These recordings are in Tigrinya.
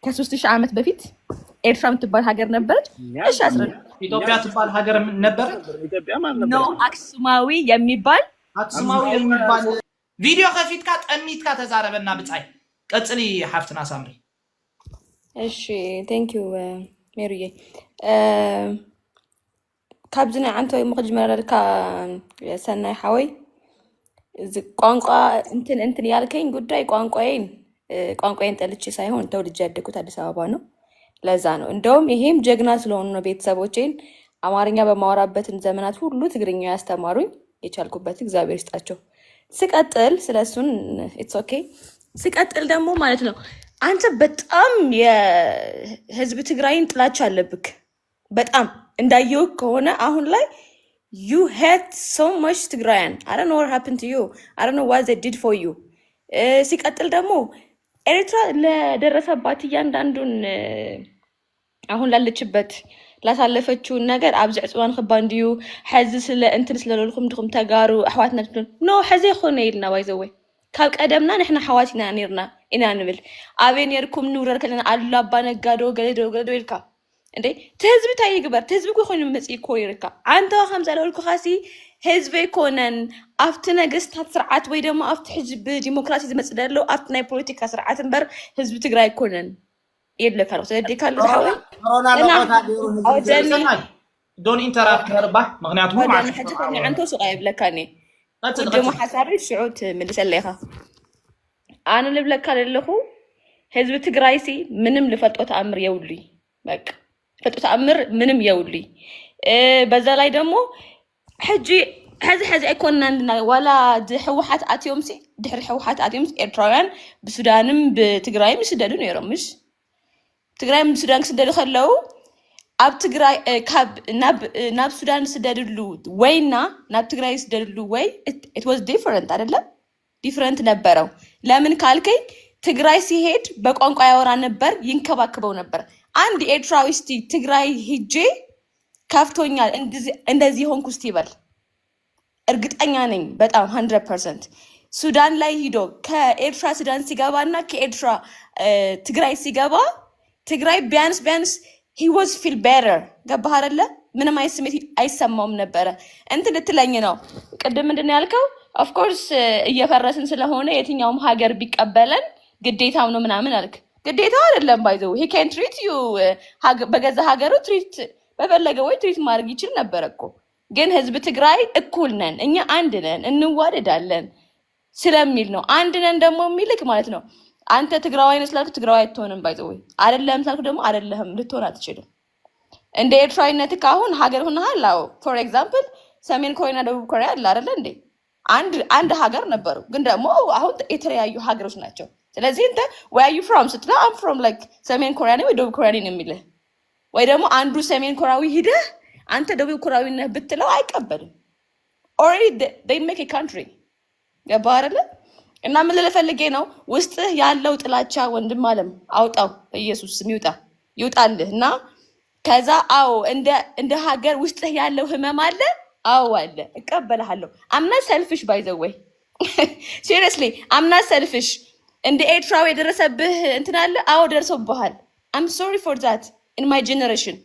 ከ3000 ዓመት በፊት ኤርትራ የምትባል ሀገር ነበረች። እሺ አስረዳ። ኢትዮጵያ ትባል ሀገር ነበረ? ኢትዮጵያ ማለት ነው አክሱማዊ የሚባል ቪዲዮ ከፊትካ ጠሚትካ ተዛረበና ብጻይ ቀጽሊ ሓፍትና ሳምሪ። እሺ ቴንክ ዩ ሜሪዬ። ካብዝና አንተ መخجመረልካ ሰናይ ሓወይ ቋንቋ እንትን ያልከኝ ጉዳይ ቋንቋዬን ጠልቼ ሳይሆን ተወልጄ ያደግኩት አዲስ አበባ ነው። ለዛ ነው እንደውም ይሄም ጀግና ስለሆኑ ነው ቤተሰቦቼን አማርኛ በማወራበትን ዘመናት ሁሉ ትግርኛ ያስተማሩኝ የቻልኩበት እግዚአብሔር ይስጣቸው። ስቀጥል ስለሱን ኢትስ ኦኬ። ስቀጥል ደግሞ ማለት ነው አንተ በጣም የህዝብ ትግራይን ጥላቻ አለብክ። በጣም እንዳየው ከሆነ አሁን ላይ you hate so much ትግራይን I don't know what happened to you. I don't know what they did for you. ሲቀጥል ደግሞ ኤርትራ ለደረሰባት እያንዳንዱን አሁን ላለችበት ላሳለፈችው ነገር አብዝዕ ጽዋን ከባንዲዩ ሕዚ ስለ እንትን ስለለልኩም ድኹም ተጋሩ ኣሕዋትና ኖ ሕዚ ኾነ ኢልና ባይዘወይ ካብ ቀደምና ንሕና ሓዋትና ነርና ኢና ንብል ኣበይ ነርኩም ንውረር ከለና ኣላ ኣባ ነጋዶ ገለዶ ኢልካ እንዴ ተህዝቢ ታይ ይግበር ተህዝቢ ኮይኑ መጽኢ ኮ ይርካ አንተ ከም ዘለልኩ ኻሲ ህዝቢ ኮነን ኣፍቲ ነገስታት ስርዓት ወይ ደሞ ኣፍቲ ሕዝቢ ዲሞክራሲ ዝመጽእ ደሎ ኣፍቲ ናይ ፖለቲካ ስርዓት እንበር ህዝቢ ትግራይ ኮነን የለካለው ስለዲካሉ ሓወይ ዶን ኢንተራፕት ከርባ ምክንያቱም ማለት ነው አንተ ሱቃ ይብለካኒ ደሞ ሓሳብ ሽዑት ምልሰለይኻ ኣነ ልብለካ ለለኹ ህዝቢ ትግራይ ሲ ምንም ልፈልጦ ተኣምር የውሊ በቃ ልፈልጦ ተኣምር ምንም የውሊ በዛ ላይ ደሞ ሕጂ ሕዚ ኣይኮንና ዋላ ሕወሓት ኣትዮም ሲ ድሕሪ ሕወሓት ኣትዮም ኤርትራውያን ብሱዳንም ብትግራይም ይስደዱ ነይሮም ምሽ ትግራይ ሱዳን ክስደዱ ከለው ኣብ ትግራይ ካብ ናብ ሱዳን ስደድሉ ወይና ናብ ትግራይ ስደድሉ ወይ it was different አይደለም ዲፈረንት ነበረው። ለምን ካልከኝ ትግራይ ሲሄድ በቋንቋ ያወራ ነበር ይንከባከበው ነበር። አንድ ኤርትራዊ እስቲ ትግራይ ሂጄ ካፍቶኛል እንደዚህ ሆንኩ እስቲ ይበል እርግጠኛ ነኝ በጣም 100%። ሱዳን ላይ ሂዶ ከኤርትራ ሱዳን ሲገባና ከኤርትራ ትግራይ ሲገባ ትግራይ ቢያንስ he was feel better ገባህ አይደለ? ምንም አይስሜት አይሰማውም ነበር። እንትን ልትለኝ ነው ቅድም ምንድነው ያልከው? of course እየፈረስን ስለሆነ የትኛውም ሀገር ቢቀበለን ግዴታው ነው ምናምን አልክ። ግዴታው አይደለም ባይዘው he can treat you በገዛ ሀገሩ ትሪት በፈለገው ወይ ትሪት ማድረግ ይችል ነበር እኮ። ግን ህዝብ ትግራይ እኩል ነን እኛ አንድ ነን እንዋደዳለን ስለሚል ነው አንድ ነን ደግሞ የሚልክ ማለት ነው። አንተ ትግራዋይ ነስላልኩ ትግራዋይ አትሆንም ባይዘው አይደለም ሳልኩ ደግሞ አይደለም ልትሆን አትችልም። እንደ ኤርትራዊነትህ አሁን ሀገር ሆነሃል። አዎ ፎር ኤግዛምፕል ሰሜን ኮሪያና ደቡብ ኮሪያ አለ አይደል እንዴ? አንድ ሀገር ነበሩ ግን ደግሞ አሁን የተለያዩ ሀገሮች ናቸው። ስለዚህ እንተ where are you from ስትላ I'm from like ሰሜን ኮሪያ ነው ወይ ደቡብ ኮሪያ ነው የሚልህ ወይ ደግሞ አንዱ ሰሜን ኮሪያዊ ሂደህ አንተ ደቡብ ኮሪያዊ ነህ ብትለው አይቀበልም። already they make a country ገባህ አይደል? እና ምን ልፈልጌ ነው ውስጥህ ያለው ጥላቻ ወንድም አለም አውጣው በኢየሱስ ስም ይውጣልህ። እና ከዛ አዎ እንደ ሀገር ውስጥህ ያለው ህመም አለ አዎ አለ እቀበልሃለሁ። I'm not selfish by the way seriously I'm not selfish። እንደ ኤርትራው የደረሰብህ እንትን አለ አዎ ደርሶብሃል። I'm sorry for that in my generation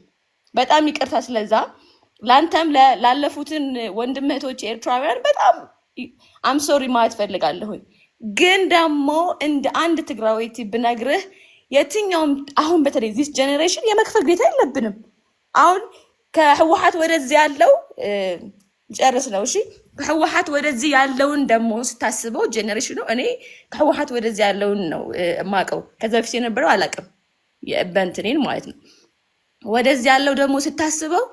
በጣም ይቅርታ ስለዛ ላንተም ላለፉትን ወንድም እህቶች ኤርትራውያን በጣም I'm sorry ማለት ፈልጋለሁ። ግን ደግሞ እንደ አንድ ትግራዊት ብነግርህ የትኛውም አሁን በተለይ this generation የመክፈል ግዴታ የለብንም። አሁን ከህወሓት ወደዚህ ያለው ጨርስ ነው እሺ። ከህወሓት ወደዚህ ያለውን ደግሞ ስታስበው ጀነሬሽኑ እኔ ከህወሓት ወደዚህ ያለውን ነው ማቀው። ከዛ በፊት የነበረው አላቅም የበንትኔን ማለት ነው። ወደዚህ ያለው ደግሞ ስታስበው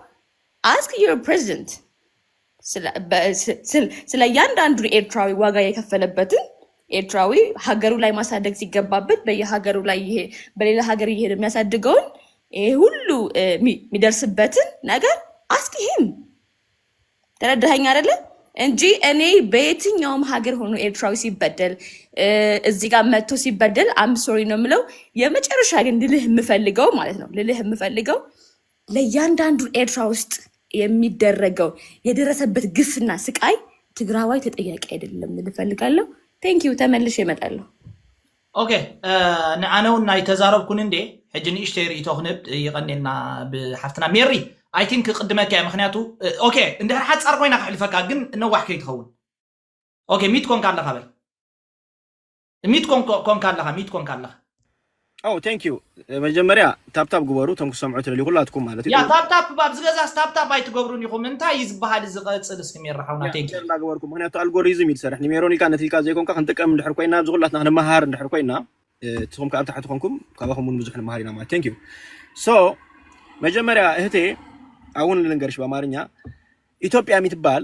ask your president ስለ ያንዳንዱ ኤርትራዊ ዋጋ የከፈለበትን ኤርትራዊ ሀገሩ ላይ ማሳደግ ሲገባበት በየሀገሩ ላይ ይሄ በሌላ ሀገር ይሄድ የሚያሳድገውን ይሄ ሁሉ የሚደርስበትን ነገር ask him። ተረዳኸኝ አይደለ? እንጂ እኔ በየትኛውም ሀገር ሆኖ ኤርትራዊ ሲበደል እዚህ ጋር መጥቶ ሲበደል I'm sorry ነው የምለው። የመጨረሻ ግን ልልህ የምፈልገው ማለት ነው ልልህ ለያንዳንዱ ኤርትራ ውስጥ የሚደረገው የደረሰበት ግፍና ስቃይ ትግራዋይ ተጠያቂ አይደለም ልፈልጋለሁ። ቴንክ ዩ ተመልሼ እመጣለሁ። اوكي انا ونا يتزاربكن اندي حجني اشتري تخنب يقنينا بحفتنا ميري اي ثينك قدمك يا مخنياتو اوكي اندي حد صار كوينا خلفك كن نوح كي تخون اوكي ميت كون كان لها بل ميت كون كان لها ميت كون كان لها او ثانك يو مجمريا تاب تاب غبرو تمكو سمعت لي كلاتكم مالتي يا تاب باب زغزا تاب اي تغبروني خو منتا يزبحال زقصل اسكم يرحونا ثانك يو لا غبركم مخنياتو الجوريزم يسرحني ميروني كانت لك زيكم كنتقم ندحر كوينا بزغلاتنا مهار ندحر كوينا تقوم كأب تحت خونكم كابهم من مزحنا مهارينا ما thank you so مجمريا اهتي አሁን ልንገርሽ በአማርኛ ኢትዮጵያ የምትባል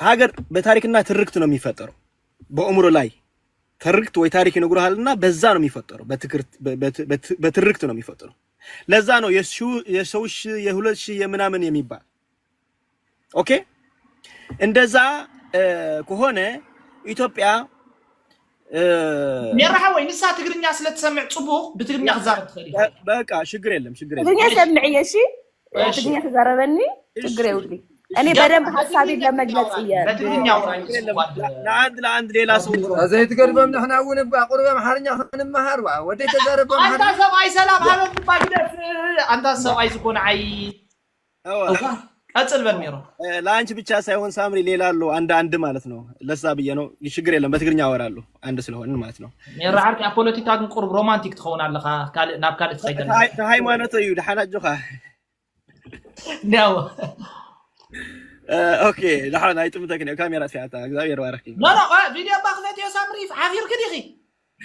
ሀገር በታሪክና ትርክት ነው የሚፈጠረው በአእምሮ ላይ ትርክት ወይ ታሪክ ይነግሩሃልና በዛ ነው የሚፈጠረው በትርክት ነው የሚፈጠረው ለዛ ነው የሰውሽ የሁለትሽ የምናምን የሚባል ኦኬ እንደዛ ከሆነ ኢትዮጵያ يرحى وين نسا تقرنيا سلتسمع صبوغ بتقرنيا خزارب تخلي بقى شكر يلم تقرنيا سمعي شي تقرنيا خزاربني شكر يولي انا بدم حسابي لما جلس اياه بتقرنيا وراي لعند ليلا سو زي تقربم نحن اول بقى قربه محرنيا نمهر ودي تزرب انت سبعي سلام هذا باقدر انت سبعي زكون عي አጽል በሚሮ ላንቺ ብቻ ሳይሆን ሳምሪ ሌላሉ አንድ ማለት ነው ለሳ ብዬ ነው ይሽግር የለም በትግርኛ አወራለሁ አንድ ስለሆነ ማለት ነው የራርክ ፖለቲካ ግን ቁርብ ሮማንቲክ ትሆናለህ ናብ ካለ ትሰይደን ሃይማኖት እዩ ደሓናጆኻ ነው ኦኬ ለሓና አይጥምተክ ነው ካሜራ ፊያታ እግዚአብሔር ባረክ لا ቪዲዮ ባክነት የሳምሪ ዓፊር ከዲኺ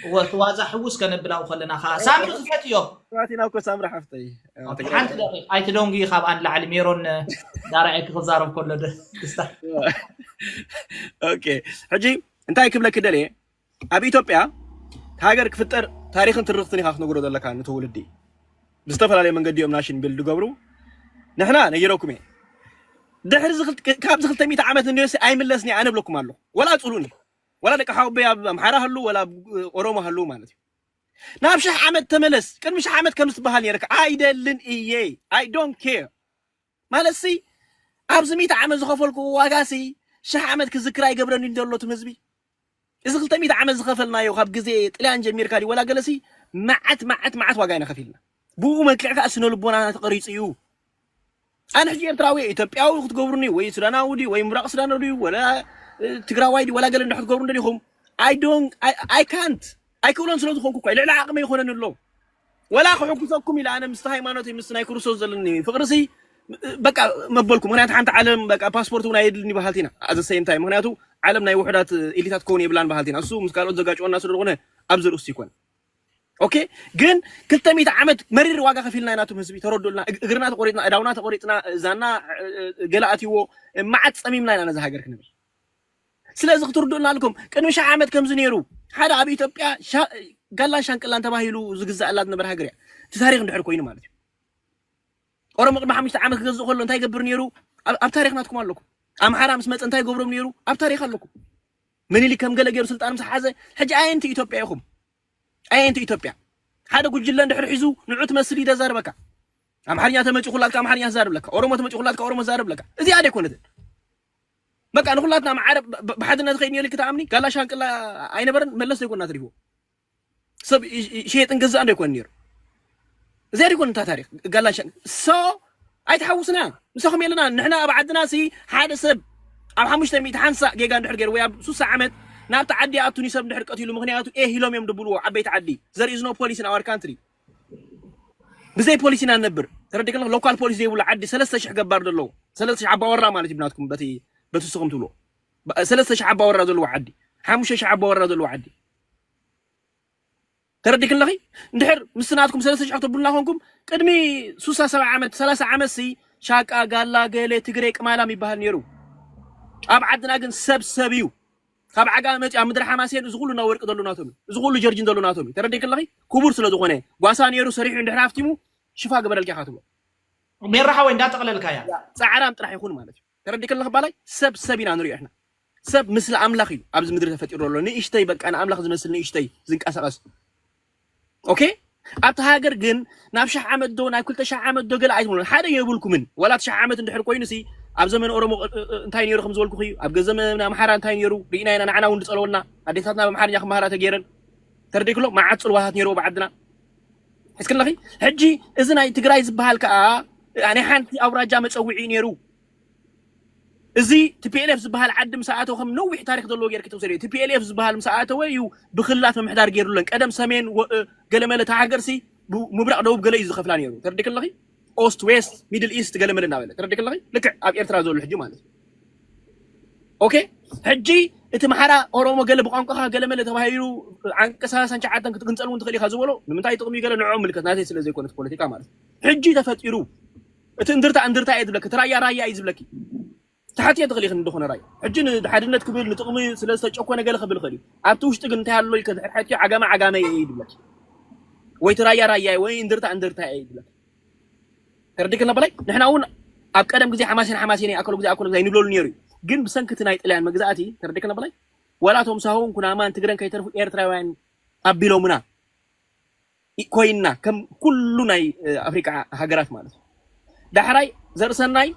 وتوازع حوس كنبلاو خلنا خا سامر خفتيو راتينا كو سامر حفتي انت دقيق اي تدونغي خاب ان لعل ميرون دارعك خزارب كله دستا اوكي حجي انت هيك بلا كدلي ابي اثيوبيا هاجر كفطر تاريخن ترختني خاخ نغرو دلك ان تولدي بستفلالي منغديوم ناشن بيلد غبرو نحنا نيروكمي دحر زخلت كاب زخلت 100 عام نيوس اي ملسني انا بلكم الله ولا تصلوني ولا دك حاوبي امحاره هلو ولا اورومو هلو مالتي ناب شح عمد تملس كان مش عمد كانوا تبهال يرك ايدلن ايي اي دونت كير مالسي ابز 100 عام زخفلكو واغاسي شح عمد كذكراي قبرني ندلو تمزبي اذا قلت 100 عام زخفلنا يو خاب غزي طليان جمير كاري ولا جلسي معت واغاينا خفيلنا بو مكلعك اسنو لبونا تقريصيو انا حجي تراوي اثيوبياو تغبرني وي سوداناودي وي مراق سوداناودي ولا تግራዋይዲ ولا قال እንድሕት ገብሩ እንደዲኹም I can't አይኩሎን ስለዝኾንኩ እኮ ልዕሊ ዓቕሚ ይኾነን ኣሎ ولا ክሕጉሰኩም ኢለ ኣነ ምስ ሃይማኖት ምስ ናይ ክርስቶስ ዘለኒ ፍቅርሲ በቃ መበልኩ ምክንያቱ ሓንቲ ዓለም በቃ ፓስፖርት እውን ኣይድልኒ ባህልቲና ኣዘ ሰይም ታይም ምክንያቱ ዓለም ናይ ውሕዳት ኤሊታት ከውን የብላን ባህልቲና እሱ ምስ ካልኦት ዘጋጭወና ስለዝኾነ ኣብ ዝርእሱ ይኮን ኦኬ ግን 200 ዓመት መሪር ዋጋ ከፊልና ናቱም ህዝቢ ተረዱልና እግርና ተቆሪጥና እዳውና ተቆሪጥና ዛና ገላኣትይዎ ማዓት ፀሚምና ኢና ነዛ ሃገር ክንብል ስለዚህ ክትርዱና አልኩም ቅድሚ ሻ ዓመት ከምዝ ነይሩ ሓደ ኣብ ኢትዮጵያ ጋላን ሻንቅላን ተባሂሉ ዝግዛእላት ነበር ሃገርያ ታሪክ እንድሕር ኮይኑ ማለት እዩ ኦሮሞ ቅድሚ 5 ዓመት ክገዝእ ከሎ እንታይ ገብር ነይሩ ኣብ ታሪክናትኩም ኣለኩም ኣምሓራ ምስ መፀ እንታይ ገብሮም ነይሩ ኣብ ታሪክ ኣለኩም ምኒልክ ከም ገለ ገይሩ ስልጣን ምስ ሓዘ ሕጂ ኣየንቲ ኢትዮጵያ ይኹም ኣየንቲ ኢትዮጵያ ሓደ ጉጅለ እንድሕር ሒዙ ንዑ ትመስል ይደዛርበካ ኣምሓርኛ ተመጪ ኩላትካ ኣምሓርኛ ዝዛርብለካ ኦሮሞ ተመጪ ኩላትካ ኦሮሞ ዝዛርብለካ እዚ ኣደ ይኮነት بقى نخلاتنا مع عرب بحدنا تخيني لك تعمني قال لا شانك لا عين برن ملص يكون ناتريبو سب شيء تنجز عنده يكون نير زي يكون انت تاريخ قال لا شان سو اي تحوسنا مسخم يلنا نحنا بعدنا سي حاد سب اب 500 حنسا جيجا ندحر غير ويا سوس عمد ناب تعدي اتوني سب ندحر قتيلو مخنياتو ايه هيلوم يم دبلو عبي تعدي there is no police in our country بزي بوليسنا نبر تردك لوكال بوليس يبل عدي 3000 جبار دلو 3000 عباورا مالتي بناتكم بتي بتسقم تلو 3 شعب ورا دول وعدي 5 شعب ورا دول وعدي تردك الله ندحر مسناتكم 3 شعب تبلنا هونكم قدمي 37 عام 30 عام سي شاقا قالا قيله تغري قمالا ميبال نيرو ابعدنا كن سبسبيو ካብ ዓጋ መጪ ኣብ ምድሪ ሓማስ ሄዱ ዝኹሉና ወርቂ ደሉናቶም ዝኹሉ ጀርጂን ደሉናቶም ተረዲክ ኣለኺ ክቡር ስለ ዝኾነ ጓሳ ነይሩ ሰሪሑ እንድሕር ሃፍቲሙ ሽፋ ገበረልካ ካትሎ ሜራሓ ወይ እንዳጠቕለልካ ያ ጻዕራም ጥራሕ ይኹን ማለት እዩ ተረዲክ ኣለኺ ባላይ ሰብሰቢና ንሪኦ ኢሕና ሰብ ምስሊ ኣምላኽ እዩ ኣብዚ ምድሪ ተፈጢሩ ኣሎ ንእሽተይ በቃ ንኣምላኽ ዝመስል ንእሽተይ ዝንቀሳቐስ ኦኬ ኣብቲ ሃገር ግን ናብ 1000 ዓመት ዶ ናብ 2000 ዓመት ዶ ገለ ኣይትብሉን ሓደ የብልኩምን ወላ 1000 ዓመት እንድሕር ኮይኑሲ ኣብ ዘመን ኦሮሞ እንታይ ነይሩ ከም ዝበልኩ እዩ ኣብ ዘመን ኣምሓራ እንታይ ነይሩ ሪኢና ኢና ንዓና እውን ዝፀለወልና ኣዴታትና ብኣምሓርኛ ክመሃራ ተገይረን ተርዲክሎ ማዓት ፅልዋታት ነይሩ ብዓድና ሕስክለኺ ሕጂ እዚ ናይ ትግራይ ዝበሃል ከዓ ናይ ሓንቲ ኣውራጃ መፀውዒ ነይሩ እዚ TPLF ዝበሃል ዓዲ ምሳኣተው ከም ነዊሕ ታሪክ ዘለዎ ጌርክ ተወሰደ TPLF ዝበሃል ምሳኣተው እዩ ብክላት ምምሕዳር ገይሩለን ቀደም ሰሜን ገለመለ ተሃገርሲ ምብራቅ ደቡብ ገለ እዩ ዝኸፍላ ነይሩ ተርዲክለኺ ኦስት ዌስት ሚድል ኢስት ገለመለ እናበለ ተርዲክለኺ ልክዕ ኣብ ኤርትራ ዘሎ ሕጂ ማለት ኦኬ ሕጂ እቲ መሓራ ኦሮሞ ገለ ብቋንቋኻ ገለመለ ተባሂሉ ዓንቀሳ ሰንጫዓተን ክትግንፀሉ እንትኽእል ኢኻ ዝበሎ ንምንታይ ጥቕሚ ገለ ንዕኦም ምልክት ናተይ ስለ ዘይኮነት ፖለቲካ ማለት ሕጂ ተፈጢሩ እቲ እንድርታ እየ ዝብለኪ እቲ ራያ እዩ ዝብለኪ تحتي تغلي خن دخون راي حجين حدنت كبير نتقمي سلسة شكوى نقل خبل خلي عبتوش تقن تهالو يكذ حتى عجامة يعيد لك ويترايا رايا وين درتا يعيد لك ترديك لنا بلاي نحن أون أبكرم جزء حماسين أكلوا زي نبلو نيري جن بسنك تنايت الآن مجزاتي ترديك لنا بلاي ولا توم سهون كنا أمان تقرن كي تعرفوا إيرترا وين أبيلو منا كويننا كم كلنا أفريقيا هجرات مالس ده حراي زرسناي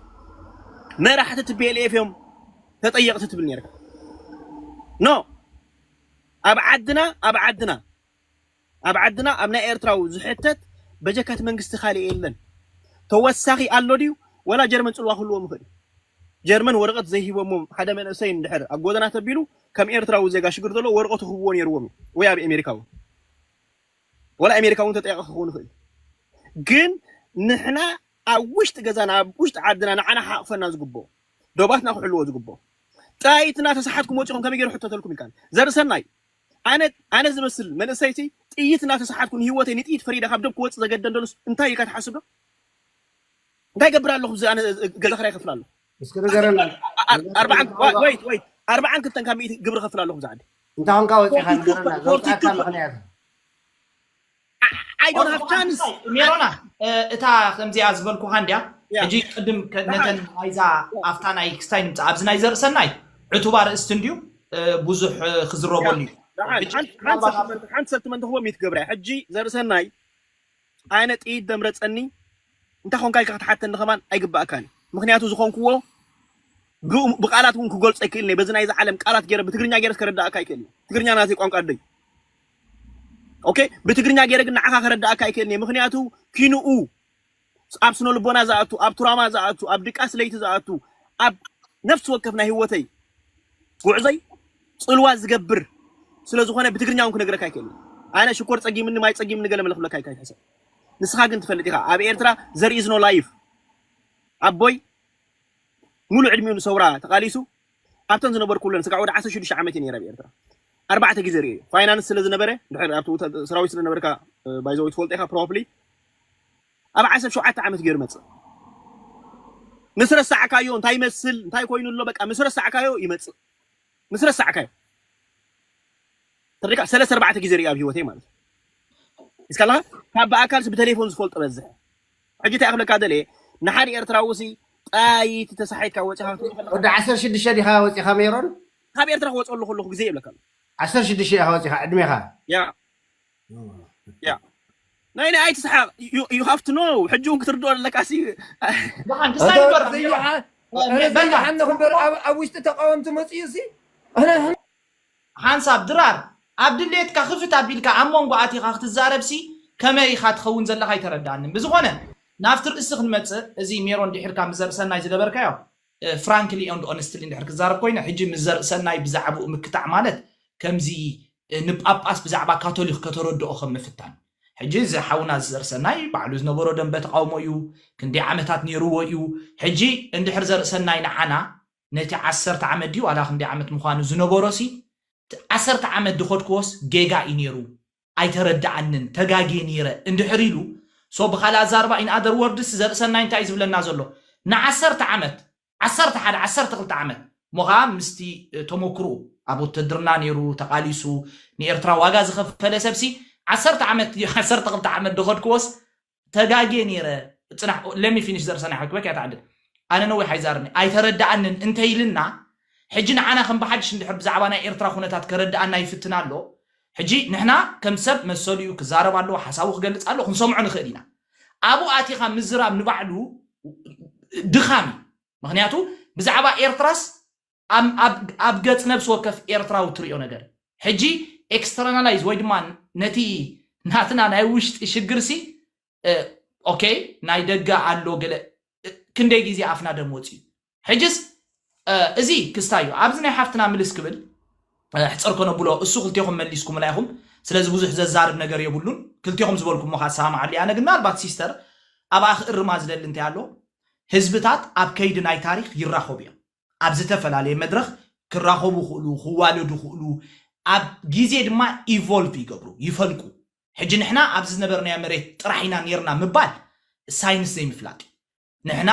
ما راح TPLF يوم تطيقت تبني رك نو أبعدنا أبنا إيرتراو زحتت بجكات منقست خالي إلن توسخي اللوديو ولا جرمن تلوا خلوا مخدي جرمن ورقة زي هو مم حدا من السين دحر أقودنا تبيلو كم إيرتراو زي قاش قردلو ورقة خوون يرومي ويا بأمريكاو ولا أمريكاو تطيق خون خدي جن نحنا أوشت جزانا أوشت عدنا أنا حقفنا زقبو دوباتنا حلوة زقبو تايتنا تسحتكم وجهكم كم يجروا حتى تلكم كان زرسناي أنا زمسل من السيتي تيتنا تسحتكم هي تيت فريدة خبدك وقت زجدنا دلس انتهي كات حسبه انتهي قبل الله زي أنا قال خير خفلا له بس كده جرنا ويت 4 كنت كم قبل خفلا له زعد انت هون قاوي خان جرنا زوج أكل خنيات I don't have chance. ميرونا إتا خمسي أزبل كوهانديا. يجي قدم نتن عايزة أفتانا إكستاين تعبزنا يزر سناي. اعتبار استنديو بوزح خزرو بولي. عن سلطمن هو 100 قبره حجي زر سناي. أنا تيد دمرت أني. أنت خون كاي حتى النخمان أيقبأ كان. مخنياتو زخون كوو. بقالات كون كقول سكيلني بزنا إذا علم قالات جرب بتقرني جرس كردا أكاي كلني. تقرني أنا زي قام قادي. اوكي بتقرنيا جيرغنا عكا كردا اكاي كني مخنياتو كينو اب سنو لبونا زاتو اب تراما زاتو اب دقاس ليت زاتو اب نفس وقفنا هيوتي غعزي صلوا زغبر سلازخونه بتقرنيا كون نغرا كاي كني انا شكور صقي من ماي صقي من غلم لخ لكاي كاي حسن نسخا كنت تفلديها اب ايرترا زر از نو لايف ابوي مولو عدميو نسورا تقاليسو ابتن زنبر كلن سقعود 16 عامتي نيرا بيرترا 4 جزيرة فاينانس سلز نبرة دحر أبتو سراوي سلز نبرة كا بايزوي تفولت إخا بروبلي أبا عسب شو عت عمت غير متصل مصر الساعة كايو نتاي مسل نتاي كوينو اللو بك مصر الساعة كايو يمتصل مصر الساعة كايو تريكا 3-4 جزيرة أبي هو تيمان إسكالها كابا أكالس بتليفون زفولت بزح حجيت أخلك هذا ليه نحاري إرتراوسي أي تتسحيت كاوتها وده 16 شدي خاوتي خميرون خابي إرتراوس أقول له خلوه جزيرة لك 16 شدي خاوتي عدمي خا يا ناين أي تسحق you have to know حجون كتردوا لك أسي بحن تسايبر بنا حنا خبر أوش تتقاوم تمسيسي أنا حنساب درار عبد الليت كخفت عبيلك عمون قعاتي خاخت الزاربسي كما يخات خون زل خاي تردان بزغونه نافتر استخدم متص ازي ميرون دي حركه مزر سناي زدبركايو فرانكلي اند اونستلي دي حركه زارب كوينا حجي مزر سناي بزعبو مكتع مالت كمزي نباباس بزعبا كاثوليك كتردو خم مفتان حجي زي حاونا زر سناي بعلو زنبرو دم بتقاومو يو كندي عامتات نيرو يو حجي اندي حرزر سناي نعنا نتي 10 عام ديو على خندي عامت مخانو زنبروسي 10 عامت دخوت كوس جيجا ينيرو اي تردعنن تغاغي نيره اندي حريلو سو بخالا زاربا ان اذر وردس زر سناي انتاي زبلنا زلو نا 10 عامت 10 عامت مغا مستي توموكرو ابو تدرنا نيرو تقاليسو ني ارترا واغا زخفله سبسي 10 عامت دخوت كوس تغاغي نيره صنح لمي فينيش زر سناي حكبك يا تعدل انا نوي حيزارني اي تردعنن انتيلنا حجينا عنا خم بحدش ندحر بزعبانا إيرترا خونتات كردأنا يفتنا له حجي نحنا كم سب مسوليو كزارب له حساوخ قلت قال له خنسمع نخدينا أبو آتي خم مزراب نبعلو دخامي ምክንያቱ ብዛዕባ ኤርትራስ ኣብ ገጽ ነብስ ወከፍ ኤርትራው ትሪኦ ነገር ሕጂ ኤክስተርናላይዝ ወይ ድማ ነቲ ናትና ናይ ውሽጢ ሽግርሲ ኦኬ ናይ ደጋ አሎ ገለ ክንደይ ግዜ ኣፍና ደሞጽ ሕጂስ እዚ ክስታዩ ኣብዚ ናይ ሓፍትና ምልስ ክብል ሕጽር ኮነ ብሎ እሱ ክልቲኹም መሊስኩም ላይኹም ስለዚ ብዙሕ ዘዛርብ ነገር የብሉን ክልቲኹም ዝበልኩም ሞኻ ሰማዓሊ ኣነ ግን ምናልባት ሲስተር ኣብ ኣኽእርማ ዝደል እንታይ ኣሎ ህዝብታት ኣብ ከይዲ ናይ ታሪክ ይራኸቡ እዮም ኣብ ዝተፈላለየ መድረኽ ክራኸቡ ይኽእሉ ክዋለዱ ይኽእሉ ኣብ ግዜ ድማ ኢቮልቭ ይገብሩ ይፈልቁ ሕጂ ንሕና ኣብዚ ዝነበርናዮ መሬት ጥራሕ ኢና ነርና ምባል ሳይንስ ዘይምፍላጥ ንሕና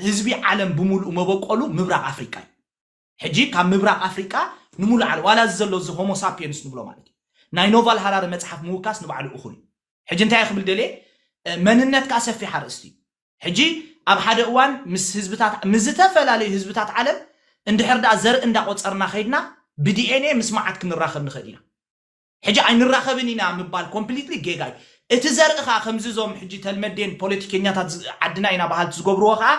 ህዝቢ ዓለም ብምሉእ መበቆሉ ምብራቅ ኣፍሪካ እዩ ሕጂ ካብ ምብራቅ ኣፍሪካ ንሙሉእ ዓለም ዋላ ዘሎ እዚ ሆሞ ሳፒየንስ ንብሎ ማለት እዩ ናይ ኖቫል ሃራሪ መጽሓፍ ምውካስ ንባዕሉ እኹል ሕጂ እንታይ ክብል ደለ መንነትካ ሰፊሕ ኣርእስቲ ሕጂ ኣብ ሓደ እዋን ምስ ህዝብታት ምስ ዝተፈላለዩ ህዝብታት ዓለም እንድሕር ዳ ዘርኢ እንዳቆፀርና ኸይድና ብዲኤንኤ ምስ መዓት ክንራኸብ ንኽእል ኢና ሕጂ ኣይንራኸብን ኢና ምባል ኮምፕሊትሊ ጌጋ እዩ እቲ ዘርእኻ ከምዚ ዞም ሕጂ ተልመዴን ፖለቲከኛታት ዓድና ኢና ባህል ዝገብርዎ ከዓ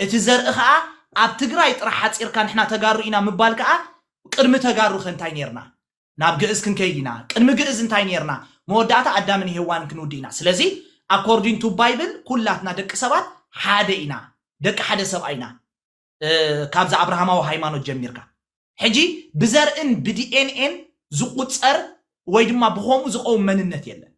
እቲ ዘርኢ ከዓ ኣብ ትግራይ ጥራሕ ሓፂርካ ንሕና ተጋሩ ኢና ምባል ከዓ ቅድሚ ተጋሩ እንታይ ነርና ናብ ግዕዝ ክንከይድ ኢና ቅድሚ ግዕዝ እንታይ ነርና መወዳእታ ኣዳምን ሔዋን ክንውዲ ኢና ስለዚ according to bible ኩላትና ደቂ ሰባት ሓደ ኢና ደቂ ሓደ ሰብኣይ ኢና ካብዛ አብርሃማዊ ሃይማኖት ጀሚርካ ሕጂ ብዘርእን ብዲኤንኤን ዝቁፀር ወይ ድማ ብኾሙ ዝቆም መንነት የለን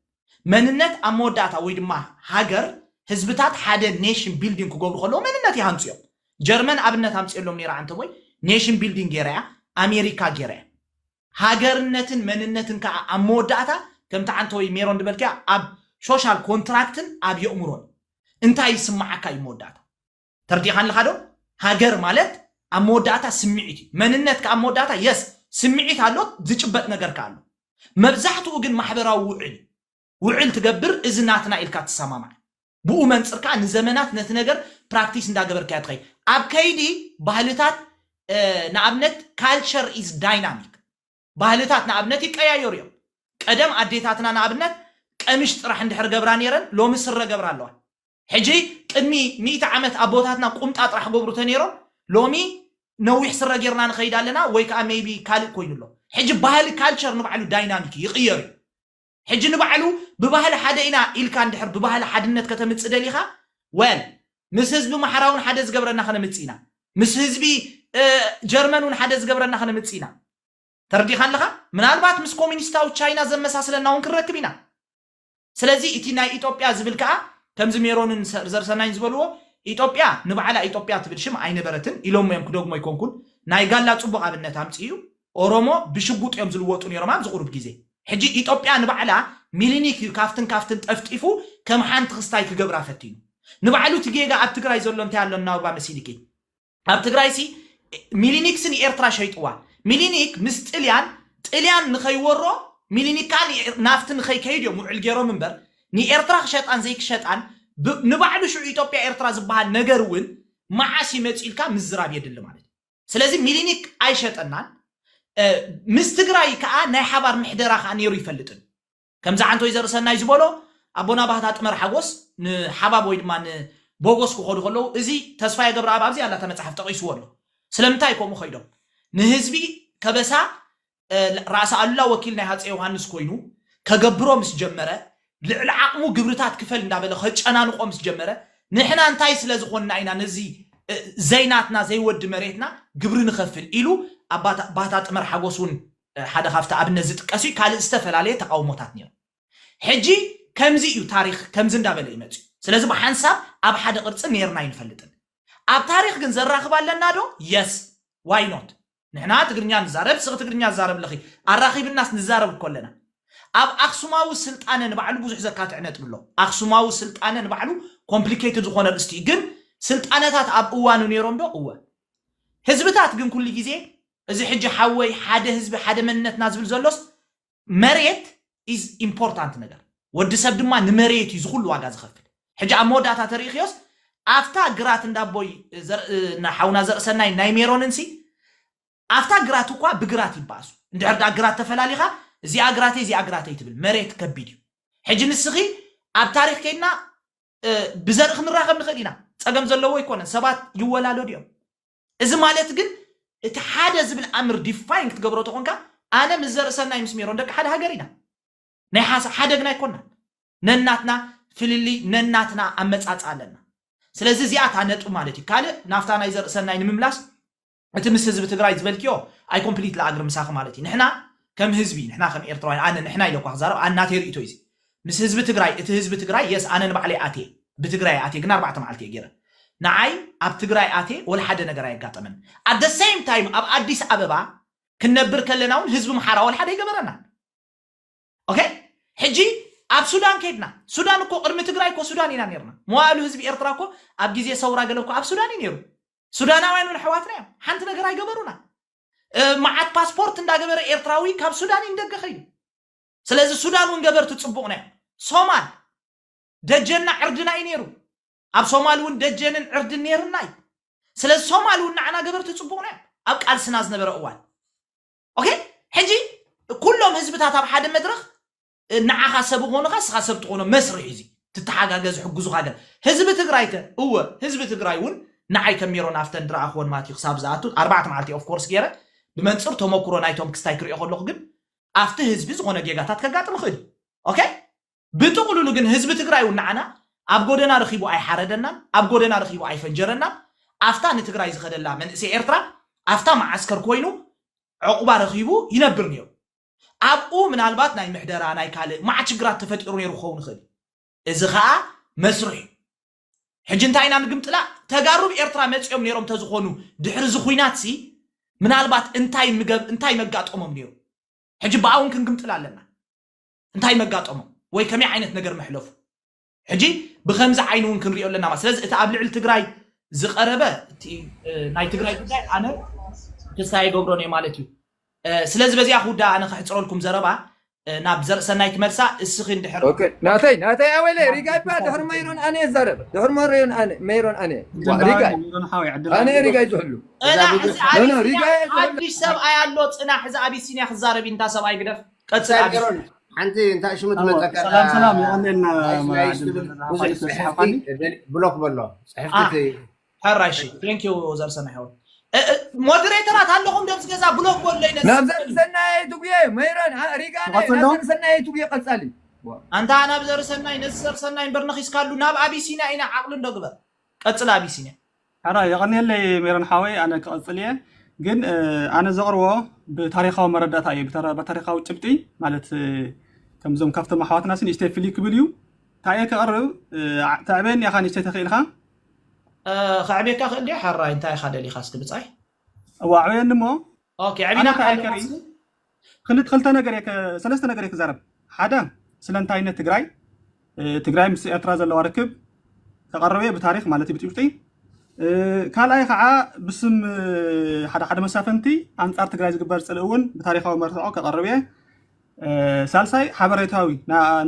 መንነት ኣብ መወዳእታ ወይ ድማ ሃገር ህዝብታት ሓደ ኔሽን ቢልዲንግ ክገብሩ ከለዉ መንነት ይሃንፅዮም ጀርመን ኣብነት ኣምፅሎም ነራ አንተ ወይ ኔሽን ቢልዲንግ ጌራያ ኣሜሪካ ጌራያ ሃገርነትን መንነትን ከዓ ኣብ መወዳእታ ከምታ አንተ ወይ ሜሮን ድበልካ ኣብ ሶሻል ኮንትራክትን ኣብ የእምሮን እንታይ ይስማዓካ እዩ መወዳእታ ተርዲኻን ለኻ ዶ ሃገር ማለት ኣብ መወዳእታ ስምዒት እዩ መንነት ከዓ ኣብ መወዳእታ የስ ስምዒት ኣሎ ዝጭበጥ ነገር ከዓ ኣሎ መብዛሕትኡ ግን ማሕበራዊ ውዕል ትገብር እዝናትና ኢልካ ትሰማማዕ ብኡ መንፅርካ ንዘመናት ነቲ ነገር ፕራክቲስ እንዳገበርካ ትኸይ ኣብ ከይዲ ባህልታት ንኣብነት ካልቸር ኢዝ ዳይናሚክ ባህልታት ንኣብነት ይቀያየሩ እዮም ቀደም ኣዴታትና ንኣብነት ቀምሽ ጥራሕ እንድሕር ገብራ ነይረን ሎሚ ስረ ገብራ ኣለዋ ሕጂ ቅድሚ 100 ዓመት ኣቦታትና ቁምጣ ጥራሕ ገብሩ ተነይሮም ሎሚ ነዊሕ ስረ ጌርና ንኸይድ ኣለና ወይ ከዓ ሜይቢ ካልእ ኮይኑሎ ሕጂ ባህሊ ካልቸር ንባዕሉ ዳይናሚክ ይቕየር እዩ ሕጂ ንባዕሉ ብባህሊ ሓደ ኢና ኢልካ እንድሕር ብባህሊ ሓድነት ከተምፅእ ደሊኻ ወል ምስ ህዝቢ ማሕራውን ሓደ ዝገብረና ከነምፅእ ኢና ምስ ህዝቢ ጀርመን እውን ሓደ ዝገብረና ከነምፅእ ኢና ተርዲኻን ለኻ ምናልባት ምስ ኮሚኒስታዊ ቻይና ዘመሳስለና እውን ክንረክብ ኢና ስለዚ እቲ ናይ ኢትዮጵያ ዝብል ከዓ ከምዚ ሜሮንን ዘርሰናይን ዝበልዎ ኢትዮጵያ ንባዕላ ኢትዮጵያ ትብል ሽም ኣይነበረትን ኢሎም እዮም ክደግሞ ይኮንኩን ናይ ጋላ ጽቡቕ ኣብነት ኣምፂ እዩ ኦሮሞ ብሽጉጥ እዮም ዝልወጡ ነይሮም ኣብ ዝቁርብ ግዜ ሕጂ ኢትዮጵያ ንባዕላ ሚሊኒክ ካፍትን ጠፍጢፉ ከም ሓንቲ ክስታይ ክገብራ ፈቲኑ ንባዕሉ ትጌጋ ኣብ ትግራይ ዘሎ እንታይ ኣሎ እናውባ መሲሊክ ኣብ ትግራይ ሲ ሚሊኒክስን ኤርትራ ሸይጥዋ ሚሊኒክ ምስ ጥልያን ንኸይወሮ ሚሊኒክ ካን ናፍትን ንኸይከይድ እዮም ውዕል ገይሮም እምበር ንኤርትራ ክሸጣን ዘይክሸጣን ንባዕሉ ሽዑ ኢትዮጵያ ኤርትራ ዝበሃል ነገር እውን መዓስ ይመፂልካ ምዝራብ የድሊ ማለት ስለዚ ሚሊኒክ ኣይሸጠናን ምስ ትግራይ ከዓ ናይ ሓባር ምሕደራ ከዓ ነይሩ ይፈልጥን ከምዛ ዓንቶ ይዘርሰናይ ዝበሎ ኣቦና ባህታ ጥመር ሓጎስ ንሓባብ ወይ ድማ ንቦጎስ ክኸዱ ከለዉ እዚ ተስፋየ ገብረኣብ ኣብዚ ኣላታ መፅሓፍ ጠቒስዎ ኣሎ ስለምንታይ ከምኡ ኸይዶም ንህዝቢ ከበሳ ራእሲ ኣሉላ ወኪል ናይ ሃፀይ ዮሃንስ ኮይኑ ከገብሮ ምስ ጀመረ ልዕሊ ዓቕሙ ግብርታት ክፈል እንዳበለ ከጨናንቆ ምስ ጀመረ ንሕና እንታይ ስለ ዝኾንና ኢና ነዚ ዘይናትና ዘይወዲ መሬትና ግብሪ ንኸፍል ኢሉ ባህታ ጥመር ሓጎሱን ሓደ ካብቲ ኣብነት ዝጥቀሱ ካልእ ዝተፈላለየ ተቃውሞታት ነይሩ ሕጂ ከምዚ እዩ ታሪክ ከምዚ እንዳበለ ይመፅዩ ስለዚ ብሓንሳብ ኣብ ሓደ ቅርፂ ነርና ይንፈልጥን ኣብ ታሪክ ግን ዘራኽብ ኣለና ዶ የስ ዋይ ኖት ንሕና ትግርኛ ንዛረብ ስቕ ትግርኛ ዝዛረብ ለኺ ኣራኺብናስ ንዛረብ እኮለና ኣብ ኣክሱማዊ ስልጣነ ንባዕሉ ብዙሕ ዘካትዕ ነጥብ ኣሎ ኣክሱማዊ ስልጣነ ንባዕሉ ኮምፕሊኬትድ ዝኾነ ርእስቲ ግን ስልጣነታት ኣብ እዋኑ ነይሮም ዶ እወ ህዝብታት ግን ኩሉ ግዜ እዚ ሕጂ ሓወይ ሓደ ህዝቢ ሓደ መንነትና ዝብል ዘሎስ መሬት ኢዝ ኢምፖርታንት ነገር ወዲ ሰብ ድማ ንመሬት እዩ ዝኩሉ ዋጋ ዝኸፍል ሕጂ ኣብ መወዳእታ ተሪእኽዮስ ኣፍታ ግራት እንዳቦይ ሓውና ዘርእሰናይ ናይ ሜሮንንሲ ኣፍታ ግራት እኳ ብግራት ይባእሱ እንድሕር ዳ ግራት ተፈላሊኻ እዚኣ ግራተይ ትብል መሬት ከቢድ እዩ ሕጂ ንስኺ ኣብ ታሪክ ከይድና ብዘርኢ ክንራኸብ ንኽእል ኢና ፀገም ዘለዎ ይኮነን ሰባት ይወላለዱ እዮም إذا مالت جن اتحاد زبل أمر ديفاين كتجبروا تكونك أنا مزر سنة يمسميرون دك حدا هجرينا نحاس حدا جنا يكوننا نناتنا في اللي نناتنا أمت أتعلنا سلزي زيات عنت ومالتي كله نفتنا يزر سنة ينملاس أتمس حزب تجري زبالكيو أي كومبليت لاجر مساق مالتي نحنا كم حزبين نحنا كم إيرتراين أنا نحنا يلوك أخزارو أنا ناتير إتويزي مس حزب تجري يس أنا نبعلي آتي بتجري آتي جنا 4 معلتي جيرة نعاي أب تجري آتي ولا حدا نجري قاتمن at the same time أب أديس أببا كنا بركلناون حزب محارة ولا حدا يجبرنا أوكي حجي أب سودان كيدنا سودان كو قرم تجري كو سوداني نيرنا موالو حزب إيرتراكو أب جزية سورة قالوا كو أب سوداني نيرو سودانا وين الحواتنا حنت نجري يجبرونا معات باسبورت ندا جبر إيرتراوي كاب سوداني ندق خير سلازم السودان ونجبر تتصبقنا صومال دجنا عردنا ينيرو أب صومال وندجنا عرد نيرنا سلازم صومال ونعنا جبر تتصبقنا أب قال سناز نبر أول أوكي حجي كلهم حزبتها تاب حد مدرخ نعا خسبونا خسبتونا مصر يزي تتحقق حجزو هذا حزب تجرايك هو حزب تجرايون نعي كميرون أفتن درا أخوان ماتي خساب زاتو 4 معلتي أوف كورس جيرة بمنصر تومكرو نايتهم كستايكر يأخذ لخجن أفته حزب زغنا جيجاتات كجات مخد أوكي بتقولوا لجن حزب تجرايون نعنا أبغودنا رخيبو أي حردنا أبغودنا رخيبو أي فنجرنا أفتا نتجراي زخد الله من سيرترا أفتا مع عسكر كوينو عقبة رخيبو ينبرنيو أبو من البات ناي محدرة ناي كاله ما عشقرات تفتقرون يروحون خد إذا خاء مسرحي حجنتاينا نقمت لا تجارب إيرترا متشوم نيروم تزخونو دحر زخويناتسي من البات انتاي مقاط نيرو حجب باون كنقمت لا لنا انتاي مقاط وي كمي عينت نجر محلوف حجي بخمس عينون كنريو لنا ما سلاز اتقابل على تجراي زقربه ناي تجراي انا كساي غبروني مالتي سلاز بزي اخودا انا خحصرو لكم زربا ناب زر سنايت مرسا اسخين دحر اوكي ناتي اويلي ريغاي با دحر ميرون انا زرب دحر ميرون انا ريغاي انا ريغاي زحلو انا ريغاي عندي سب ايالو صنا حزا ابيسينيا خزاربي انت سب اي قدف قص انت شمت متذكر سلام يغنينا بلوك بلو صحفتي حراشي ثانك يو زر سنايو مودريترات عندهم دمس جزا بلوك ولا ينس نبذر سناي تبيه ميران ريغاني نبذر سناي تبيه قصالي انت انا بزر سناي نسر سناي برنخيس كالو ناب ابيسينا اينا عقل ندغبه قصل ابيسينا حرا يغني لي ميران حاوي انا قصليه ግን أنا زغروا بتاريخه مردات هاي بتاريخه وجبتي مالت كم زم كفت محاوتنا سن يستفيلي كبليو تايك قرب تعبان يا خان يستخيل خان خعبيك خدي حرا انت خاد لي خاصك بصاي واعوين نمو اوكي عبينا كايكري خلت خلت نغير يك ثلاثه نغير يك زرب حدا سلنتاينه تግራይ ምስ ኤርትራ ዘለዎ ርክብ ተቀረበ بتاريخ مالتي بتيوتي كالاي خا بسم حدا مسافنتي انصار تግራይ ዝግበር ጽልውን بتاريخاዊ መርተዖ ከቀረበ ሳልሳይ ሓበሬታዊ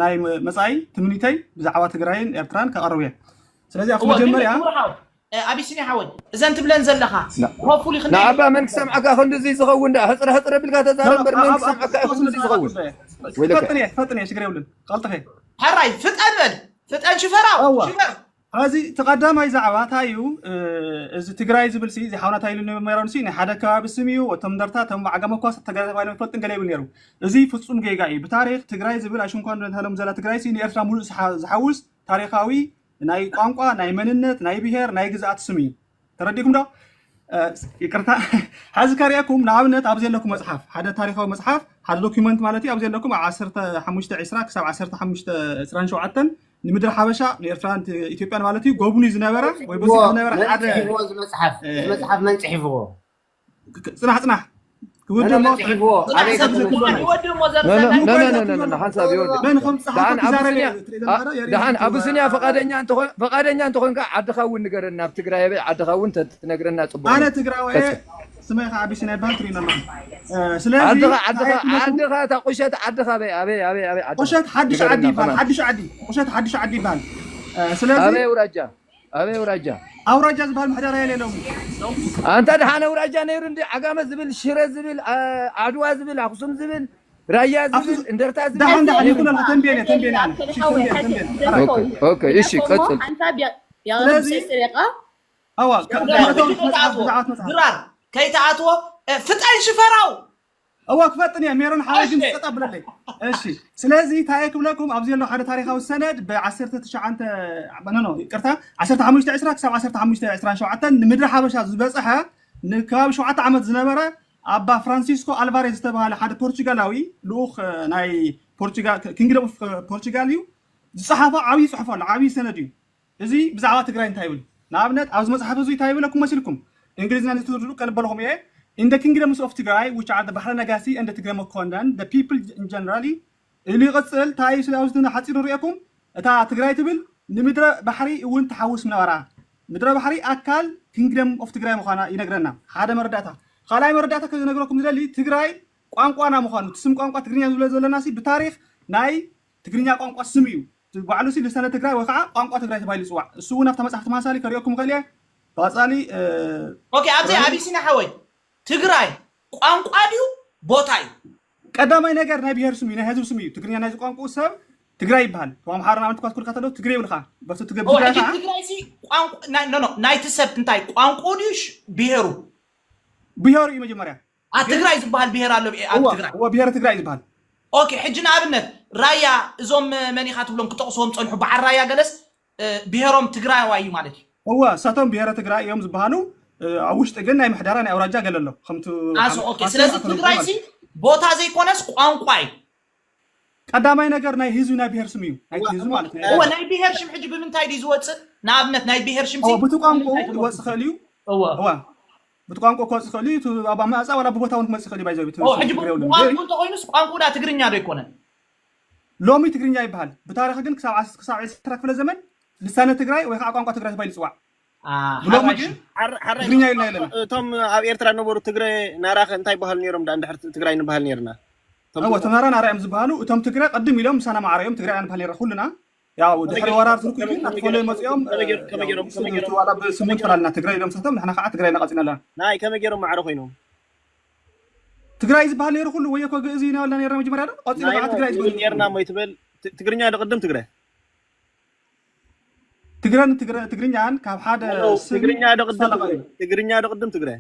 ናይ መጻይ ትምኒተይ ብዛዕባ ትግራይን ኤርትራን ከቀረበ ስለዚህ አኹ መጀመሪያ ابيسيني حاول اذا انت بلان زلخا هوفولي خلينا نعبا من سمعك خندزي زغون ده حصر بلكا تزارب برمن سمعك خندزي زغون فطني شكريولن قلطخي حراي فتان شفراو شفر هذه تقدماي زعبا تايو از تግራይ ዝብል ሲ ዝሓውና ታይሉ ነመራውን ሲ ሓደ ከባቢ ስሚዩ ወተምደርታ ተም ዓገመ ኳስ ተጋባይነ ፈጥን ገለይብል ነሩ እዚ ፍጹም ጌጋ እዩ በታሪክ ትግራይ ዝብል አሽንኳን ተለም ዘላ ትግራይ ሲ ንኤርትራ ሙሉ ዝሓውስ ታሪኻዊ ናይ ቋንቋ ናይ መንነት ናይ ብሄር ናይ ግዛት ስሚ ተረዲኩም ዶ ይቅርታ ሓዝካሪያኩም ንኣብነት ኣብ ዘለኩም መጽሓፍ ሓደ ታሪኻዊ መጽሓፍ ሓደ ዶክመንት ማለት እዩ ኣብ ዘለኩም 1520 ክሳብ 1527 ንምድር ሓበሻ ንኤርትራን ኢትዮጵያን ማለት እዩ ጎብኒ ዝነበረ ወይ በዚ ዝነበረ ሓደ መጽሓፍ መን ጽሒፍዎ ጽናሕ كودمو لا حساب يودي دحان ابسنيا فقادنيا انت كونك عدخاون نغرنا بتግራይ عدخاون تنغرنا صبو انا تግራይ سميخ ابسنيا بانترينا سلازي عدخا تقشت عدخا ابي قشت حدش عدي بان قشت حدش عدي بان سلازي ابي وراجا أوراجا زبال محدرة يلينهم أنت دحان أوراجا نيرندي عقامة زبل شيرة زبل عدوى زبل أخصم زبل رايا زبل اندرتا زبل دحان يقول لك تنبين أوكي إيشي قتل أنت يا رب سرقة درار كي تعاتو فتاي شفراو كفتن يا ميرون حاجه تقبل لي ماشي سلازي تايكم لكم ابزي له حدا تاريخاوي السند ب 19 بنانو قرتا 15 10 كسب 15 17 نمدر حبشه زبصحه نكاب 7 عامت زنبره ابا فرانسيسكو الفاريز تبع حدا بورتغالاوي لوخ ناي بورتغال كينجدم اوف بورتغاليو صحافه عوي صحافه عوي سندي ازي بزعوا تግራይ እንታይ ይብል ናብነት አውዝ መጽሐፍ እዚ እንታይ ይብለኩም መስልኩም እንግሊዝኛ ልትወዱ ከነበረኩም ይሄ in the kingdom of Tigray which are the Bahra Nagasi and the Tigray Mokondan the people in generally اللي قصل تاي سلاوزنا حصير ريكم اتا تግራይ ትብል ንምድረ ባሕሪ እውን ተሓውስ ምነበራ ምድረ ባሕሪ አካል kingdom of Tigray ምዃና ይነግረና ሓደ መረዳታ خلاي መረዳታ ከነገረኩም ዝደሊ ትግራይ ቋንቋና ምዃኑ ትስም ቋንቋ ትግርኛ ዝብለ ዘለናሲ በታሪክ ናይ ትግርኛ ቋንቋ ስም እዩ ባዕሉ ሲል ሰነ ትግራይ ወይ ከዓ ቋንቋ ትግራይ ተባይሉ ይጽዋዕ እሱ እውን afta መጽሐፍት ማሳሊ ከሪኦኩም ከሊያ ባጻሊ ኦኬ አብዚ አቢሲና ሓወይ ትግራይ ቋንቋ ዲዩ ቦታ እዩ ቀዳማይ ነገር ናይ ብሄር ስም እዩ ናይ ህዝብ ስም እዩ ትግርኛ ናይ ቋንቋ ሰብ ትግራይ ይባሃል ወምሓርና አንተ ኳስኩል ከተለው ትግራይ ይብልካ በሱ ትገብር ትግራይ ሲ ቋንቋ ኖ ናይ ትሰብ እንታይ ቋንቋ ዲዩሽ ብሄሩ ብሄሩ እዩ መጀመርያ ትግራይ ዝባሃል ብሄር አሎ ትግራይ ብሄር ትግራይ ዝባሃል ኦኬ ሕጅና ኣብነት ራያ እዞም መኒኻት ብሎም ክጠቕሶም ጸንሑ በዓል ራያ ገለስ ብሄሮም ትግራይ ዋዩ ማለት እዩ ሳቶም ብሄር ትግራይ እዮም ዝባሃሉ አውሽጥ ግን ናይ ምሕዳራ ናይ አውራጃ ገለሎ ከምቱ ኦኬ ስለዚ ትግራይ ሲ ቦታ ዘይኮነስ ቋንቋይ ቀዳማይ ነገር ናይ ህዝብ ናይ ብሄር ስም እዩ ናይ ህዝብ ማለት ነው ናይ ብሄር ሽም ሕጅ ብምንታይ ዲ ዝወፅእ ንኣብነት ናይ ብሄር ሽም ሲ በቱ ቋንቋ ይወፅእ ኸል እዩ በቱ ቋንቋ ክወፅእ ኸል እዩ አባ ማፃ ወላ በቦታውን ክመፅእ ኸል ባይዘው ቢቱ ቋንቋ ተቆይኑስ ቋንቋ ዳ ትግርኛ ዶ ይኮነ ሎሚ ትግርኛ ይባሃል በታሪክ ግን ክሳብ 10 ክፍለ ዘመን ልሳነ ትግራይ ወይ ከዓ ቋንቋ ትግራይ ተባይሉ ይጽዋዕ ሎሚ ግን ትግርኛ ይላልና ቶም ኣብ ኤርትራ ነበሩ ትግራይ ናራኸ እንታይ ባህል ነይሮም ዳ እንድሕር ትግራይ ንባህል ነርና ተማራ ናራዮም ዝባሃሉ እቶም ትግራይ ቀድም ኢሎም ሳና ማዕረዮም ትግራይ ንባህል ነር ኩልና ያው ድሕሪ ወራር ትርኩ ግን አትፈለ መጽኦም ከመገሮም ዋላ በስሙን ፈላልና ትግራይ ኢሎም ሰቶም ንሕና ከዓ ትግራይ ነቀጽናላ ናይ ከመገሮም ማዕረ ኮይኖም ትግራይ ዝባህል ነር ሁሉ ወይ ኮ ግእዚ ነው ለኔር መጀመሪያ ዶ ቀጽና ከዓ ትግራይ ዝባህል ነርና ሞይ ትበል ትግርኛ ደቅድም ትግራይ ትግርኛን ካብ ሓደ ትግርኛ ደቅድም ትግራይ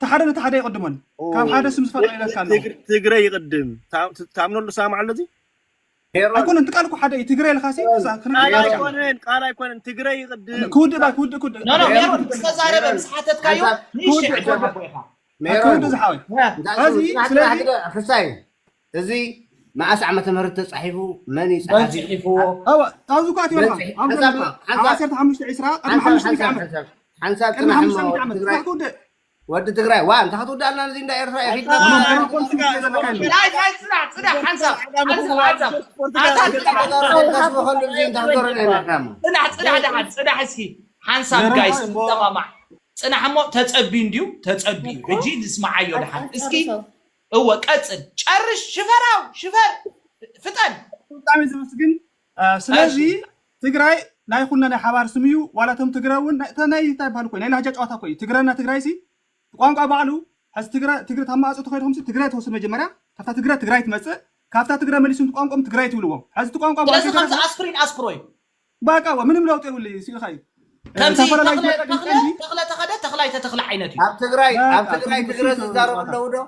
ተሓደ ተሓደ ይቀድመን ካብ ሓደ ስም ዝፈልለካ ትግራይ ይቀድም ታምነሉ ሳማዕ ኣለዚ ኣይኮነን ትቃልኩ ሓደ ትግራይ ለኻሲ ቃል ኣይኮነን ትግራይ ይቀድም ኩድ ኖ ሜሮን ተዛረበ መስሓተትካዮ ንሽ ዕድማ ቦይኻ ኩድ ዝሓወይ እዚ ስለዚ ፍሳይ እዚ ማዓስ ዓመተ ምህረት ተጻሒፉ መን ይጻሒፉ ታውዙ ኳት ይወልካ ዓሰርተ 15 ቀድሚ 5 ዓመት ሓንሳብ ትግራይ ወዲ ትግራይ ዋ እንታ ክትወዳልና እዚ እንዳ ኤርትራ ይሒድና ሓንሳብ ጋይስ ተማማዕ ጽናሕ እሞ ተጸቢ እንዲዩ ተጸቢ ሕጂ ንስማዓዮ ድሓን እስኪ هو قصل ጨርሽ ሽፈራው ሽፈር ፍጠን በጣም ዝመስግን ስለዚህ ትግራይ ናይ ኩና ናይ ሓባር ስም እዩ ዋላቶም ትግራውን ናይ ታይባል ኮይ ናይ ላሃጃ ጨዋታ ኮይ ትግራይና ትግራይ ሲ ቋንቋ ባዕሉ ሕዚ ትግራይ ተማጽኡ ተኸይድኩም ሲ ትግራይ ተወስድ መጀመርያ ካብታ ትግራይ ትመጽእ ካብታ ትግራይ መሊሱን ቋንቋም ትግራይ ትብልዎ ሕዚ ቋንቋ ባዕሉ ስለዚ አስፕሪን አስፕሮይ ባቃ ምንም ለውጥ ይውል ሲልኻይ ከምዚ ተኽለ ተኸደ ተኽላይ ተተኽለ ዓይነት እዩ ኣብ ትግራይ ትግራይ ዝዛረቡ ኣለዉ ዶ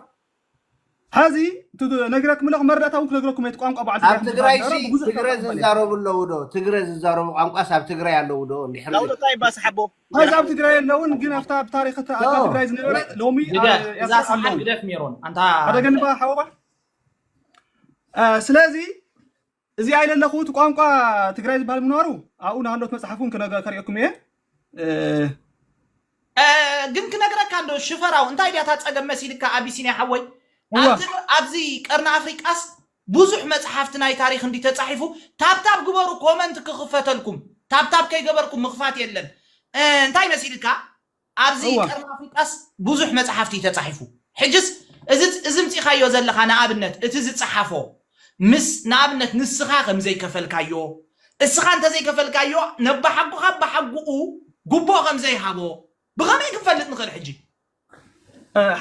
هذه نقرأك ملك مرة تاون كنقرأكم يتقانق بعض تقرأي زارو باللودو تقرأي زارو قانق ساب تقرأي اللودو لو طيب بس حبو هذا تقرأي اللون قلنا في تاريخ تقرأي زنير لومي إذا صحت بدك ميرون أنت هذا قلنا بقى حوابا سلازي زي عيل اللي خوت قانق تقرأي بهالمنارو أقولنا هلو تمسحفون كنا كريكم إيه قم كنقرأك عنده شفرة وأنت إذا تتقدم مسيرك أبيسيني حوي ኣብዚ ቀርና ኣፍሪቃስ ብዙሕ መጽሓፍቲ ናይ ታሪክ እንዲ ተጻሒፉ ታብታብ ግበሩ ኮመንት ክኽፈተልኩም ታብታብ ከይገበርኩም ምኽፋት የለን እንታይ መሲልካ ኣብዚ ቀርና ኣፍሪቃስ ብዙሕ መጽሓፍቲ ተጻሒፉ ሕጅስ እዚ ምጽኻዮ ዘለኻ ንኣብነት እቲ ዝጽሓፎ ምስ ንኣብነት ንስኻ ከም ዘይከፈልካዮ እስኻ እንተ ዘይከፈልካዮ ነባሓጉኻ ባሓጉኡ ጉቦ ከም ዘይሃቦ ብኸመይ ክንፈልጥ ንኽእል ሕጂ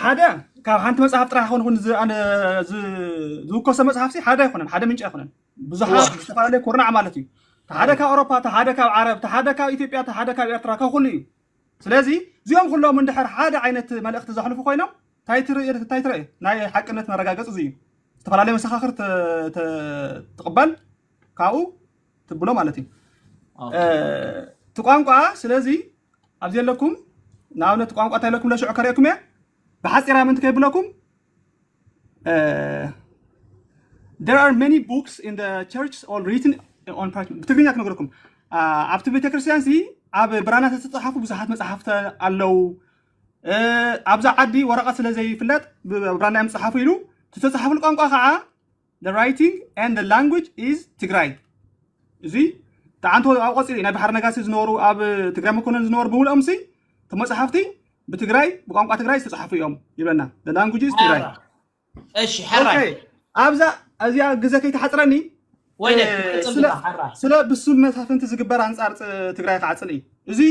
ሓደ ካብ ሓንቲ መጽሓፍ ጥራሕ ኾን ኣነ ዝውከሰ መጽሓፍ ሲ ሓደ ኣይኮነን ሓደ ምንጭ ኣይኮነን ብዙሓት ዝተፈላለዩ ኩርናዕ ማለት እዩ ሓደ ካብ ኣውሮፓ ሓደ ካብ ዓረብ ሓደ ካብ ኢትዮጵያ ሓደ ካብ ኤርትራ ካብ ኩሉ እዩ ስለዚህ እዚኦም ኩሎም እንድሕር ሓደ ዓይነት መልእኽቲ ዘሕልፉ ኮይኖም እንታይ ትርኢ ናይ ሓቅነት መረጋገፂ እዚ እዩ ዝተፈላለዩ መሰኻኽር ትቕበል ካብኡ ትብሎ ማለት እዩ ትቋንቋ ስለዚ ኣብዚ ዘለኩም ንኣብነት ቋንቋ እንታይ ለኩም ለሽዑ ከሪአኩም እየ ብሓፂራ ምንት ከይብለኩም there are many books in the church all written on parchment ብትግርኛ ክነግረኩም ኣብቲ ቤተክርስትያን ሲ ኣብ ብራና ተጻሓፉ ብዙሓት መጽሓፍቲ ኣለው ኣብዛ ዓዲ ወረቐት ስለ ዘይፍለጥ ብብራና መጽሓፉ ኢሉ ተጻሓፉ ቋንቋ ከዓ the writing and the language is ትግራይ እዚ ታንቶ ኣብ ቆጽሊ ናይ ባሕር ነጋሲ ዝነበሩ ኣብ ትግራይ መኮነን ዝነበሩ ብሙሉኦም ሲ ተመጽሓፍቲ ብትግራይ ብቋንቋ ትግራይ ተጻሓፉ እዮም ይብለና the language is ትግራይ እሺ ሓራይ ኣብዛ እዚያ ግዜ ከይተሓጽረኒ ወይኔ ስለ ብሱል መሳፍንቲ ዝግበር አንጻር ትግራይ ከዓጽል እዩ እዚ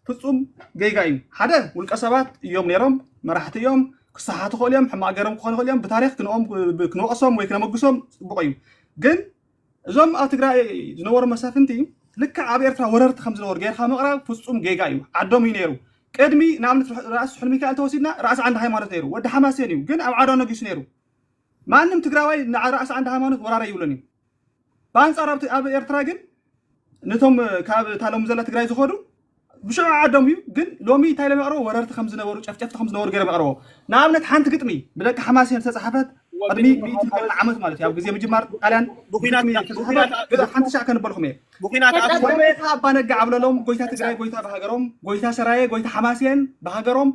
ፍጹም ገይጋ እዩ ሓደ ውልቀ ሰባት እዮም ነይሮም መራሕቲ እዮም ክሳሓቱ ኾልዮም ሕማቅ ገረም ክኾኑ ኾልዮም ብታሪኽ ክንወቅሶም ወይ ክነመግሶም ጽቡቕ እዩ ግን እዞም ኣብ ትግራይ ዝነበሩ መሳፍንቲ ልክዕ ኣብ ኤርትራ ወረርቲ ከም ዝነበሩ ጌርካ ምቕራብ ፍጹም ገይጋ እዩ ዓዶም እዩ ነይሩ ቅድሚ ንኣብነት ራእሲ ሕልሚ ሚካኤል ተወሲድና ራእሲ ዓንዲ ሃይማኖት ነይሩ ወዲ ሓማሴን እዩ ግን ኣብ ዓዶ ነጊሱ ነይሩ ማንም ትግራዋይ ራእሲ ዓንዲ ሃይማኖት ወራራ ይብሉን እዩ በአንጻር ኣብ ኤርትራ ግን ነቶም ካብ ታሎም ዘላ ትግራይ ዝኸዱ ብሽዑ ዓዶም እዩ ግን ሎሚ እንታይ ለመቕረቡ ወረርቲ ከም ዝነበሩ ጨፍጨፍቲ ከም ዝነበሩ ገይሮም መቕረቡ ንኣብነት ሓንቲ ግጥሚ ብደቂ ሓማሴን ዝተጻሕፈት ቅድሚ 100 ዓመት ማለት እዩ ኣብ ግዜ ምጅማር ጣልያን ሓንቲ ሻዕ ከንበልኩም እየ ብኹናት ኣባ ነጋ ዓብለሎም ጎይታ ትግራይ ጎይታ ብሃገሮም ጎይታ ሰራየ ጎይታ ሓማሴን ብሃገሮም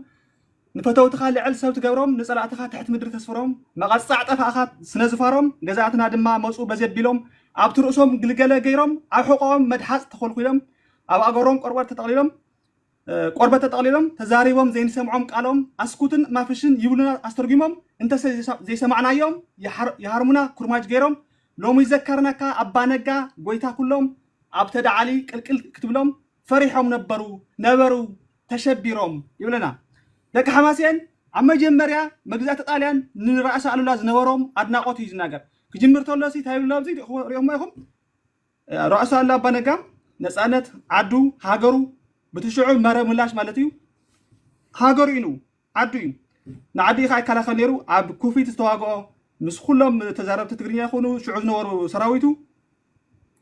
ንፈተውትኻ ልዕል ሰብ ትገብሮም ንጸላእትኻ ትሕቲ ምድሪ ተስፍሮም መቐጻዕ ጠፋእኻ ስነ ዝፋሮም ገዛእትና ድማ መፁ በዘቢሎም ኣብቲ ርእሶም ግልገለ ገይሮም ኣብ ሕቆኦም መድሓፅ ተኸልኪሎም ኣብ ኣገሮም ቆርበት ተጠቕሊሎም ተዛሪቦም ዘይንሰምዖም ቃሎም ኣስኩትን ማፍሽን ይብሉና ኣስተርጊሞም እንተ ዘይሰማዕናዮም የሃርሙና ኩርማጅ ገይሮም ሎሚ ይዘከርነካ ኣባ ነጋ ጎይታ ኩሎም ኣብ ተዳዓሊ ቅልቅል ክትብሎም ፈሪሖም ነበሩ ተሸቢሮም ይብለና ደቂ ሓማሴን ኣብ መጀመርያ መግዛእቲ ጣልያን ንራእሲ ኣሉላ ዝነበሮም ኣድናቆት እዩ ዝናገር ክጅምር ተሎሲ ታይብሎ ኣብዚ ሪኦም ማይኹም ራእሲ ኣሉላ ኣባ ነጋ ነፃነት ዓዱ ሃገሩ ብትሽዑ መረብ ምላሽ ማለት እዩ ሃገሩ ኢኑ ዓዱ እዩ ንዓዲ ኢኻ ይከላኸል ነይሩ ኣብ ኩፊት ዝተዋግኦ ምስ ኩሎም ተዛረብቲ ትግርኛ ይኹኑ ሽዑ ዝነበሩ ሰራዊቱ